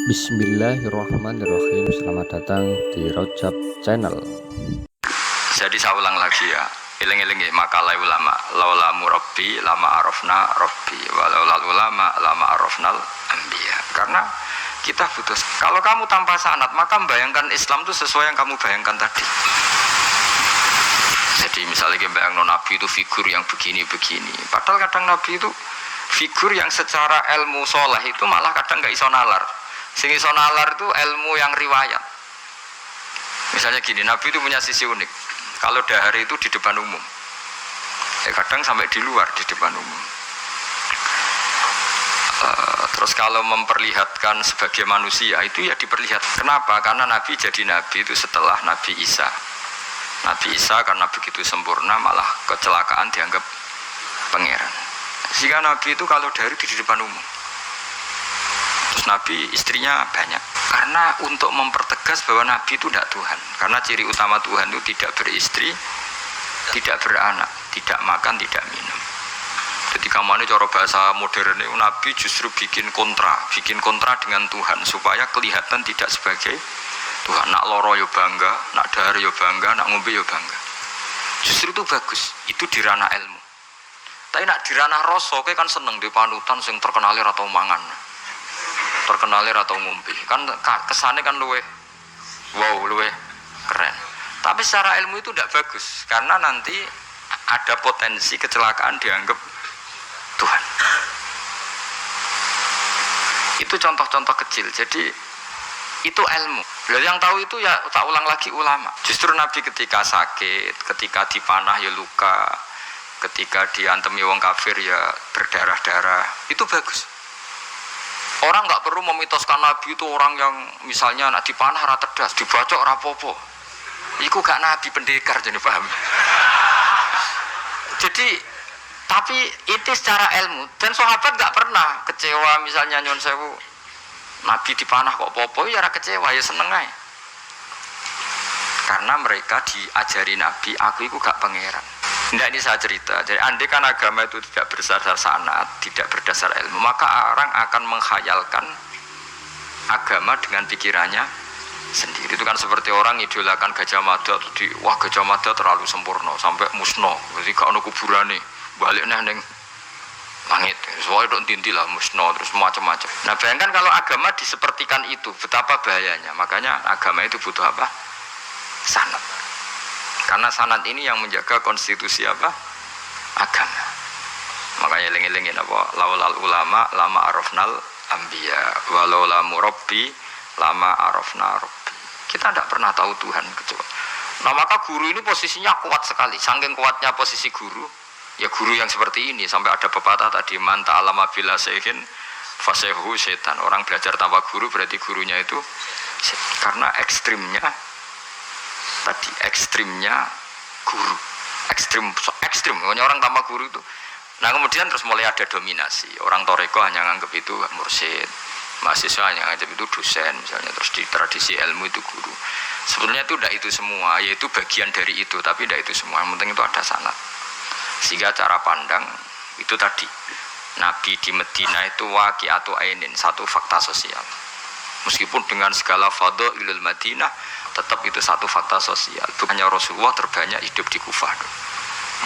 Bismillahirrahmanirrahim. Selamat datang di Rojab Channel. Jadi saya ulang lagi ya, eling-eling ya, makalah ulama, laula murabbi lama arafna rabbi, walaulal ulama lama arafnal anbiya. Karena kita butuh. Kalau kamu tanpa sanad, maka membayangkan Islam itu sesuai yang kamu bayangkan tadi. Jadi misalnya bayangkan Nabi itu figur yang begini-begini, padahal kadang Nabi itu figur yang secara ilmu soleh itu malah kadang nggak iso nalar. Sing iso nalar itu ilmu yang riwayat. Misalnya gini, Nabi itu punya sisi unik. Kalau dahar itu di depan umum, kadang sampai di luar di depan umum. Terus kalau memperlihatkan sebagai manusia itu ya diperlihatkan. Kenapa? Karena Nabi jadi Nabi itu setelah Nabi Isa. Nabi Isa karena begitu sempurna malah kecelakaan dianggap pangeran. Sehingga Nabi itu kalau dahar itu di depan umum. Terus Nabi istrinya banyak. Karena untuk mempertegas bahwa Nabi itu tidak Tuhan. Karena ciri utama Tuhan itu tidak beristri, tidak beranak, tidak makan, tidak minum. Jadi kamu ini cara bahasa modern itu Nabi justru bikin kontra dengan Tuhan supaya kelihatan tidak sebagai Tuhan. Nak loro yo bangga, nak dahar yo bangga, nak ngombe yo bangga. Justru itu bagus. Itu di ranah ilmu. Tapi nak di ranah rasa kowe kan seneng di panutan sing terkenalir atau mangan. Terkenalir atau ngombe kan kesannya kan luwe keren, tapi secara ilmu itu tidak bagus karena nanti ada potensi kecelakaan dianggap Tuhan. Itu contoh-contoh kecil. Jadi itu ilmu. Yang tahu itu ya tak ulang lagi ulama. Justru Nabi ketika sakit, ketika dipanah ya luka, ketika diantemi wong kafir ya berdarah-darah, itu bagus. Orang nggak perlu memitoskan Nabi itu orang yang misalnya nak dipanah ora tedas, dibacok ora apa-apa. Iku gak Nabi pendekar jadi paham. Jadi tapi itu secara ilmu dan sahabat nggak pernah kecewa misalnya nyon sewu Nabi dipanah kok apa-apa ya ora kecewa ya seneng ae. Karena mereka diajari Nabi, aku itu gak pangeran. Tidak, ini saya cerita. Jadi andai kan agama itu tidak berdasar sanad, tidak berdasar ilmu, maka orang akan menghayalkan agama dengan pikirannya sendiri. Itu kan seperti orang idolakan Gajah Mada, wah Gajah Mada terlalu sempurna sampai musnah. Jadi gak ada kuburane, balik neng langit. Soalnya dong tindilah musnah terus macam-macam. Nah bayangkan kalau agama disepertikan itu, betapa bahayanya. Makanya agama itu butuh apa? Sanad. Karena sanad ini yang menjaga konstitusi apa? Agama. Makanya eling-elingin apa? Laulal ulama lama arafnal anbiya walau la murabbi lama arafna rabbi. Kita tidak pernah tahu Tuhan kecuali. Nah maka guru ini posisinya kuat sekali. Saking kuatnya posisi guru, ya guru yang seperti ini sampai ada pepatah tadi man ta'allama bila sayhin fasehu setan. Orang belajar tanpa guru berarti gurunya itu karena ekstrimnya tadi ekstrimnya guru ekstrim pokoknya orang tanpa guru itu. Nah kemudian terus mulai ada dominasi, orang toreko hanya nganggap itu mursyid, mahasiswa hanya nganggap itu dosen misalnya, terus di tradisi ilmu itu guru. Sebenarnya itu tidak itu semua, yaitu bagian dari itu, tapi tidak itu semua. Yang penting itu ada sanad. Sehingga cara pandang itu tadi Nabi di Medina itu waqi'atu ainin, satu fakta sosial. Meskipun dengan segala fadhailul Madinah, tetap itu satu fakta sosial. Bukannya Rasulullah terbanyak hidup di Kufah.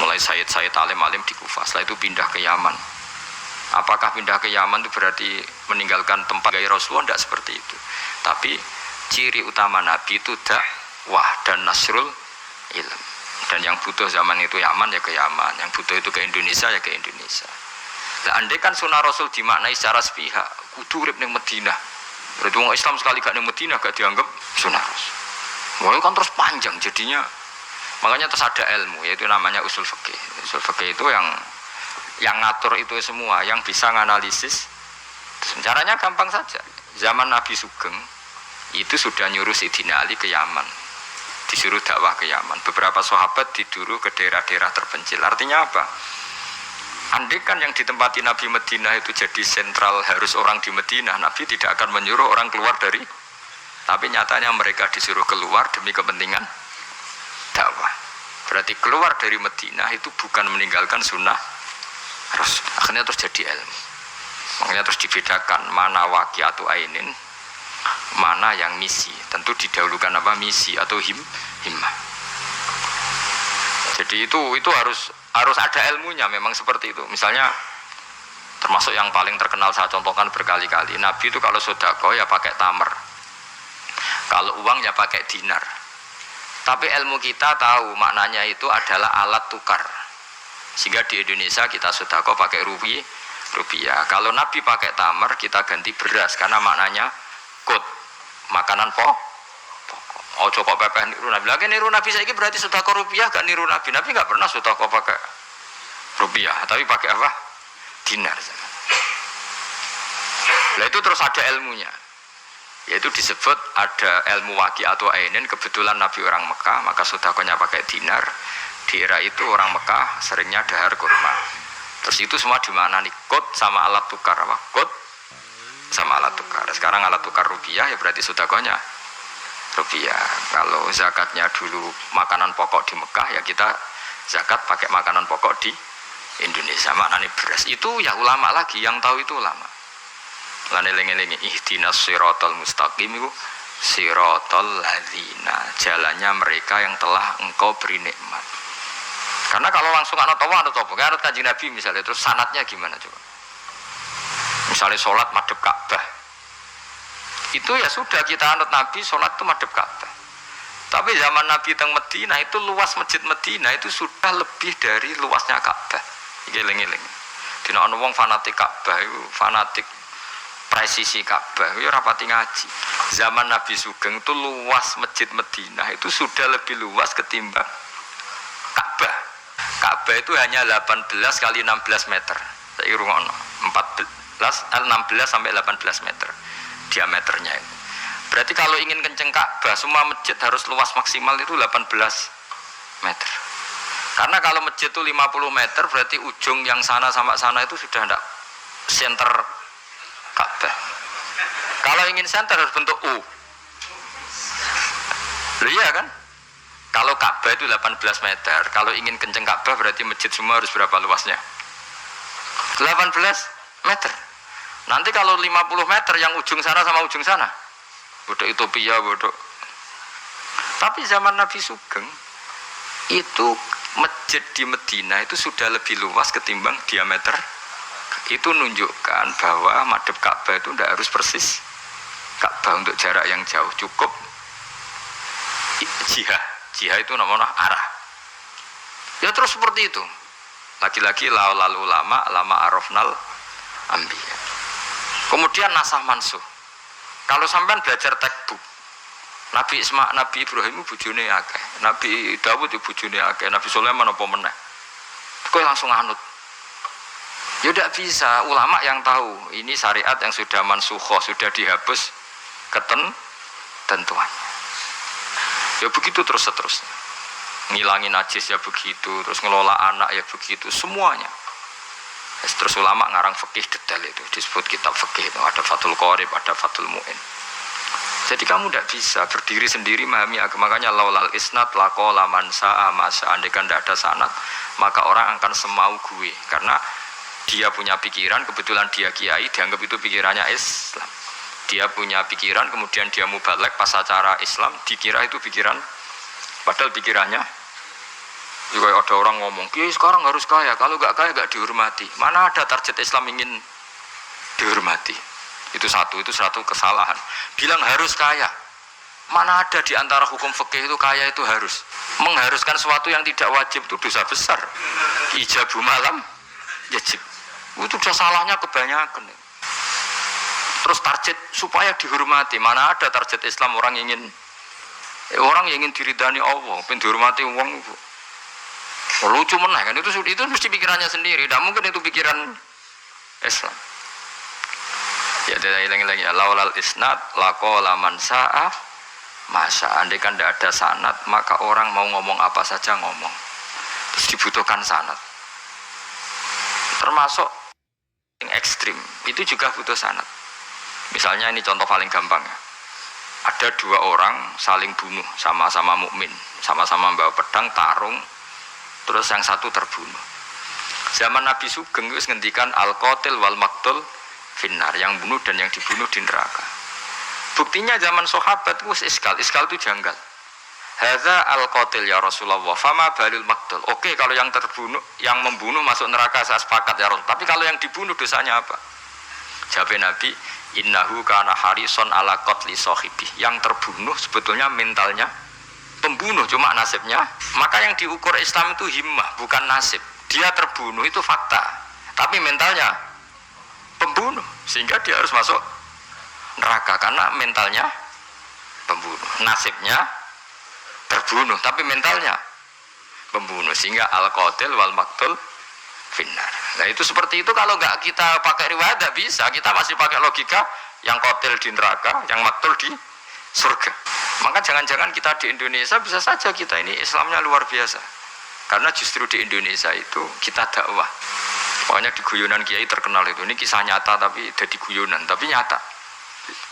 Mulai Sayyid alim-alim di Kufah, setelah itu pindah ke Yaman. Apakah pindah ke Yaman itu berarti meninggalkan tempat gaya Rasulullah? Tidak seperti itu. Tapi ciri utama Nabi itu dakwah dan nasrul ilm. Dan yang butuh zaman itu Yaman ya ke Yaman, yang butuh itu ke Indonesia ya ke Indonesia. Nah, andai kan sunnah Rasul dimaknai secara sepihak, kudu urip ning Madinah. Berarti orang Islam sekali gak di Madinah gak dianggap sunnah Rasul. Wah kan terus panjang jadinya. Makanya terus ada ilmu yaitu namanya usul fikih. Usul fikih itu yang ngatur itu semua, yang bisa menganalisis. Caranya gampang saja. Zaman Nabi Sugeng itu sudah nyuruh Sayyidina Ali ke Yaman. Disuruh dakwah ke Yaman. Beberapa sahabat disuruh ke daerah-daerah terpencil. Artinya apa? Andai kan yang ditempati Nabi Madinah itu jadi sentral harus orang di Madinah, Nabi tidak akan menyuruh orang keluar dari. Tapi nyatanya mereka disuruh keluar demi kepentingan dakwah. Berarti keluar dari Madinah itu bukan meninggalkan sunnah Rasul. Akhirnya terus jadi ilmu. Makanya terus dibedakan mana waqi'atu ainin, mana yang misi. Tentu didahulukan apa? Misi atau himmah. Jadi itu harus ada ilmunya, memang seperti itu. Misalnya termasuk yang paling terkenal saya contohkan berkali-kali, Nabi itu kalau sedekah ya pakai tamer, kalau uang ya pakai dinar. Tapi ilmu kita tahu maknanya itu adalah alat tukar, sehingga di Indonesia kita sedekah pakai rupiah. Kalau Nabi pakai tamer, kita ganti beras karena maknanya kut, makanan pokok. Oh coba pepeh niru Nabi. Lagi niru Nabi saiki berarti sedekah rupiah gak niru Nabi. Nabi gak pernah sedekah pakai rupiah, tapi pakai apa? Dinar. Nah itu terus ada ilmunya, yaitu disebut ada ilmu waki atau ainin. Kebetulan Nabi orang Mekah, maka sedekahnya pakai dinar. Di era itu orang Mekah seringnya dahar kurma. Terus itu semua dimaknani kot sama alat tukar, apa? Kot sama alat tukar. Sekarang alat tukar rupiah ya berarti sedekahnya rupiah. Kalau zakatnya dulu makanan pokok di Mekah, ya kita zakat pakai makanan pokok di Indonesia, maknanya beras. Itu ya ulama lagi yang tahu, itu ulama. Lan eling-eling ihdinas siratal mustaqim, itu siratal ladzina, jalannya mereka yang telah engkau beri nikmat. Karena kalau langsung anut Allah anut apa? Anut Kanjeng Nabi misalnya, terus sanatnya gimana coba? Misalnya sholat madhep Ka'bah, itu ya sudah kita anut Nabi, sholat itu madhep Ka'bah. Tapi zaman Nabi teng Medina itu luas masjid Medina itu sudah lebih dari luasnya Ka'bah. Giling-giling. Dina ana wong fanatik Ka'bah itu, fanatik presisi Ka'bah, itu rapati ngaji. Zaman Nabi Sugeng itu luas masjid Medina itu sudah lebih luas ketimbang Ka'bah. Ka'bah itu hanya 18 kali 16 meter. Saya rungono 16 sampai 18 meter diameternya itu. Berarti kalau ingin kenceng Ka'bah, semua masjid harus luas maksimal itu 18 meter. Karena kalau masjid itu 50 meter, berarti ujung yang sana sama sana itu sudah tidak center Ka'bah. Kalau ingin center harus bentuk U. Iya kan? Kalau Ka'bah itu 18 meter, kalau ingin kenceng Ka'bah berarti masjid semua harus berapa luasnya? 18 meter. Nanti kalau 50 meter yang ujung sana sama ujung sana, bodoh utopia, bodoh. Tapi zaman Nabi Sugeng itu masjid di Medina itu sudah lebih luas ketimbang diameter. Itu menunjukkan bahwa madhep Ka'bah itu tidak harus persis Ka'bah untuk jarak yang jauh, cukup jihah itu namanya arah. Ya terus seperti itu. Lagi-lagi laul ulama lama arafnal ambiya. Kemudian nasah mansuh. Kalau sampean belajar textbook, Nabi Ibrahim bojone akeh, Nabi Dawud bojone akeh, Nabi Sulaiman apa meneh. Kowe langsung anut. Ya tidak bisa, ulama yang tahu ini syariat yang sudah mansukhoh, sudah dihapus ketentuannya. Ya begitu terus seterusnya. Ngilangin najis ya begitu, terus ngelola anak ya begitu, semuanya. Terus ulama ngarang fikih detail itu, disebut kitab fikih itu, ada Fathul Qorib, ada Fathul Mu'in. Jadi kamu tidak bisa berdiri sendiri memahami agama. Makanya laulal isnad laqala man sa'a masa, andaikan tidak ada sanad maka orang akan semau gue, karena dia punya pikiran, kebetulan dia kiai, dianggap itu pikirannya Islam. Dia punya pikiran, kemudian dia mubalek pas acara Islam, dikira itu pikiran, padahal pikirannya juga ada orang ngomong, kiai sekarang harus kaya, kalau gak kaya gak dihormati. Mana ada target Islam ingin dihormati? Itu satu kesalahan. Bilang harus kaya, mana ada di antara hukum fikih itu kaya itu harus. Mengharuskan sesuatu yang tidak wajib itu dosa besar. Ijabu malam wajib. Itu dosa salahnya kebanyakan. Terus target supaya dihormati, mana ada target Islam orang yang ingin diridani Allah, pengen dihormati uang. Lucu meneh kan, itu mesti pikirannya sendiri, tidak mungkin itu pikiran Islam. Ya tidak hilang-hilang ya, laulal isnad laqala man sa'a masa, andaikan tidak ada sanad maka orang mau ngomong apa saja ngomong. Terus dibutuhkan sanad. Termasuk yang ekstrim itu juga butuh sanad. Misalnya ini contoh paling gampang ya. Ada dua orang saling bunuh, sama-sama mukmin, sama-sama bawa pedang tarung, terus yang satu terbunuh. Zaman Nabi Sugeng itu ngendikan al-qatil wal maqtul finnar, yang bunuh dan yang dibunuh di neraka. Buktinya zaman sahabat itu iskal itu janggal. Hadza al-qatil ya Rasulullah, fama balil maktul. Oke, kalau yang terbunuh, yang membunuh masuk neraka saya sepakat ya Rasul. Tapi kalau yang dibunuh dosanya apa? Jawab Nabi, innahu kana harison ala qatli sahibi. Yang terbunuh sebetulnya mentalnya pembunuh, cuma nasibnya. Maka yang diukur Islam itu himmah, bukan nasib. Dia terbunuh itu fakta, tapi mentalnya pembunuh, sehingga dia harus masuk neraka karena mentalnya pembunuh, nasibnya terbunuh, tapi mentalnya pembunuh, sehingga al-qatil wal maktul finnar. Nah itu seperti itu. Kalau nggak kita pakai riwayat nggak bisa, kita masih pakai logika yang qatil di neraka, yang maktul di surga. Maka jangan-jangan kita di Indonesia bisa saja kita ini Islamnya luar biasa, karena justru di Indonesia itu kita dakwah. Pokoknya di guyonan kiai terkenal itu, ini kisah nyata tapi jadi guyonan, tapi nyata.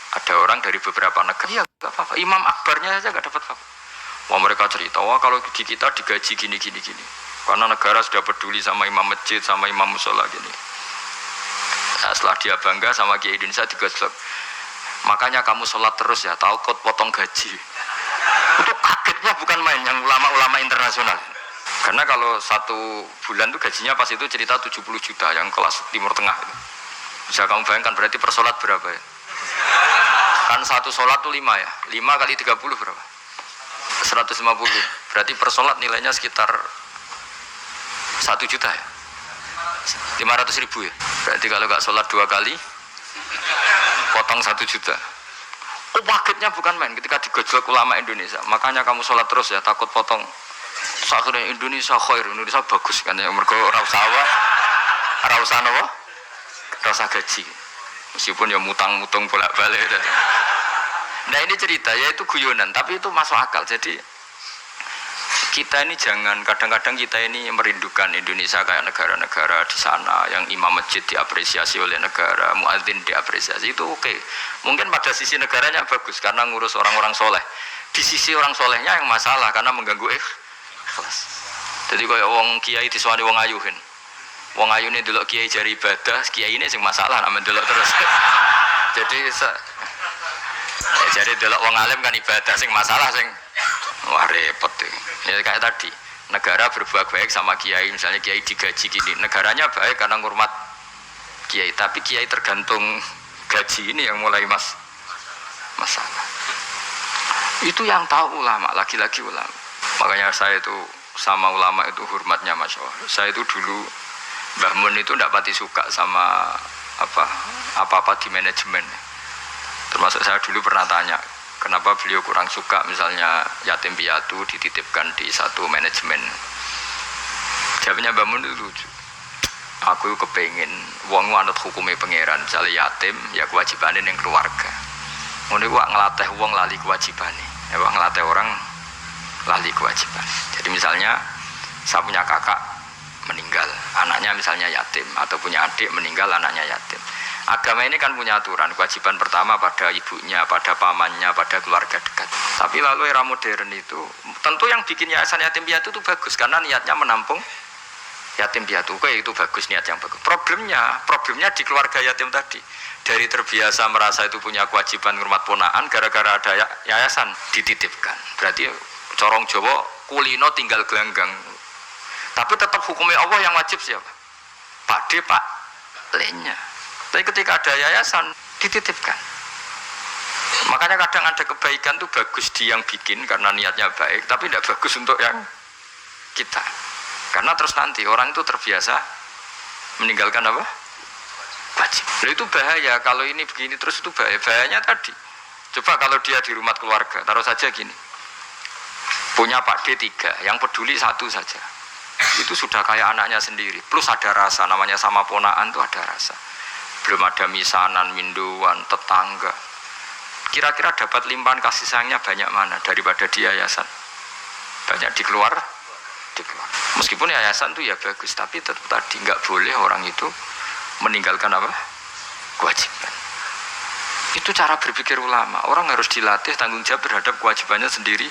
Ada orang dari beberapa negara, ya nggak apa-apa, imam akbarnya saja nggak dapat apa. Wah mereka cerita, wah kalau di kita digaji gini, karena negara sudah peduli sama imam masjid, sama imam musola gini. Nah, setelah dia bangga sama kiai Indonesia digosok, makanya kamu sholat terus ya, takut potong gaji. Itu kagetnya bukan main, yang ulama-ulama internasional. Karena kalau satu bulan tuh gajinya pas itu cerita 70 juta, yang kelas Timur Tengah itu. Bisa kamu bayangkan berarti per sholat berapa ya? Kan satu sholat tuh 5 ya, 5 kali 30 berapa? 150. Berarti per sholat nilainya sekitar 1 juta ya, 500 ribu ya. Berarti kalau nggak sholat 2 kali potong 1 juta. Oh paketnya bukan main ketika digojlok ulama Indonesia. Makanya kamu sholat terus ya, takut potong. Akhirnya Indonesia khair, Indonesia bagus kan ya, mergo ora usah apa? Ora usah gaji. Meskipun ya mutang-mutung bolak-balik. Nah ini cerita, yaitu guyonan, tapi itu masuk akal. Jadi kita ini jangan, kadang-kadang kita ini merindukan Indonesia kayak negara-negara di sana yang imam masjid diapresiasi oleh negara, muadzin diapresiasi, itu oke. Mungkin pada sisi negaranya bagus karena ngurus orang-orang soleh. Di sisi orang solehnya yang masalah karena mengganggu ikhlas. Jadi kayak wong kiai disuani wong ayu kan. Wong ayu ini delok kiai jari ibadah, kiai ini sing masalah nak mendelok terus. Jadi delok wong alim kan ibadah, sing masalah sing wah repot tuh. Ya kayak tadi, negara berbuat baik sama kiai, misalnya kiai digaji gini, negaranya baik karena ngurmat kiai, tapi kiai tergantung gaji ini yang mulai masalah. Itu yang tahu ulama, lagi-lagi ulama. Makanya saya itu sama ulama itu hormatnya Masya Allah. Saya itu dulu Mbah Mun itu tidak pati suka sama apa-apa di manajemen. Termasuk saya dulu pernah tanya, kenapa beliau kurang suka misalnya yatim piatu dititipkan di satu manajemen. Jawabnya Mbah Mun itu lucu. Aku kepengen wong anut hukumnya pangeran, misalnya yatim ya kewajibannya yang keluarga. Ngono iku ngelatih wong lali kewajibane. Ya ngelatih orang lali kewajiban. Jadi misalnya saya punya kakak meninggal, anaknya misalnya yatim, atau punya adik meninggal, anaknya yatim. Agama ini kan punya aturan, kewajiban pertama pada ibunya, pada pamannya, pada keluarga dekat. Tapi lalu era modern itu, tentu yang bikin yayasan yatim piatu itu bagus, karena niatnya menampung yatim piatu, itu bagus, niat yang bagus. Problemnya di keluarga yatim tadi. Dari terbiasa merasa itu punya kewajiban ngurmat ponaan, gara-gara ada yayasan dititipkan. Berarti corong Jawa kulino tinggal gelanggang. Tapi tetap hukumnya Allah yang wajib siapa? Pak D, Pak L-nya. Tapi ketika ada yayasan dititipkan. Makanya kadang ada kebaikan tuh bagus di yang bikin karena niatnya baik, tapi tidak bagus untuk yang kita. Karena terus nanti orang itu terbiasa meninggalkan apa? Wajib. Nah, itu bahaya kalau ini begini terus, itu bahaya. Bahayanya tadi. Coba kalau dia di rumah keluarga, taruh saja gini. Punya Pak D 3, yang peduli 1 saja. Itu sudah kayak anaknya sendiri. Plus ada rasa, namanya sama ponaan tuh ada rasa. Belum ada misanan, minduan, tetangga. Kira-kira dapat limpahan kasih sayangnya banyak mana daripada di yayasan? Banyak di keluarga. Meskipun yayasan tuh ya bagus, tapi tetap tadi nggak boleh orang itu meninggalkan apa? Kewajiban. Itu cara berpikir ulama. Orang harus dilatih tanggung jawab terhadap kewajibannya sendiri.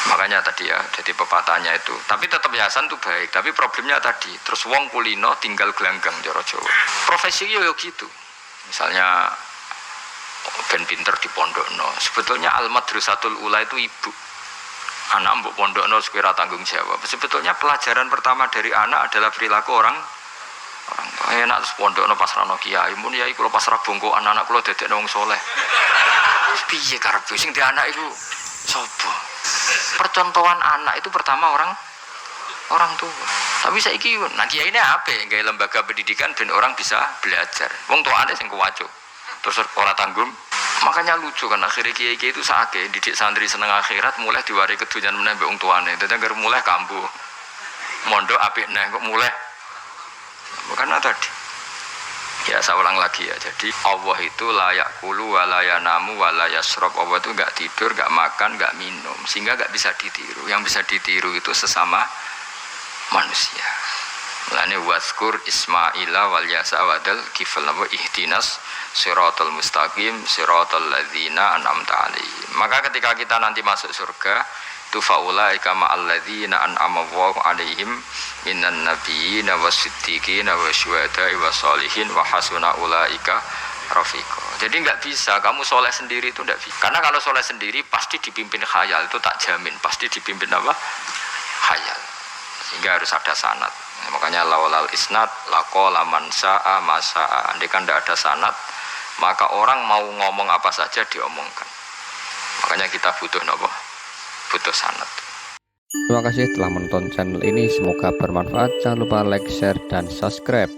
Makanya tadi ya, jadi pepatahnya itu. Tapi tetap yayasan tuh baik. Tapi problemnya tadi, terus wong kulino tinggal gelanggang Joro Jawa. Profesi yo gitu. Misalnya ben pinter di pondokno. Sebetulnya al-madrasatul ula itu ibu. Anak mbok pondokno sekira tanggung jawab. Sebetulnya pelajaran pertama dari anak adalah perilaku orang tua. Enak terus pondokno pas rano kiai, mun yai kula pas ra bongko anak kula dadekno wong saleh. Piye karepe sing di anak iku sapa? Percontohan anak itu pertama orang tua. Tapi saiki nah kiai ini apa? Gawe lembaga pendidikan ben orang bisa belajar. Wong tuane sing kuwaco. Terus ora tanggung. Makanya lucu kan akhirnya kiai itu sakit didik santri seneng akhirat mulai diwari kedunyan meneh mbek wong tuane. Dadi anggere mulai kambuh. Mondok apik neh kok mulai. Bukan tadi. Ya saya ulang lagi ya. Jadi Allah itu layak kulu walayanamu walayasrob. Allah itu enggak tidur, enggak makan, enggak minum, sehingga enggak bisa ditiru. Yang bisa ditiru itu sesama manusia. Mulane wazkur Ismaila wal Yasa wadal kifal wa ihdinas siratal mustaqim siratal ladzina an'amta alaihim. Maka ketika kita nanti masuk surga tu faulaika ma'al ladzina an'ama Allahu alaihim minan nabiyyin wasiddiqin wasyuhada'i wassalihin wa hasuna ulaika rafiqa. Jadi enggak bisa kamu soleh sendiri itu enggak bisa. Karena kalau soleh sendiri pasti dipimpin khayal, itu tak jamin pasti dipimpin apa? Khayal. Sehingga harus ada sanad. Makanya laulal isnad laqala man sa'a masa'a. Andai kan tidak ada sanad, maka orang mau ngomong apa saja diomongkan. Makanya kita butuh apa? Butuh sanad. Terima kasih telah menonton channel ini, semoga bermanfaat. Jangan lupa like, share, dan subscribe.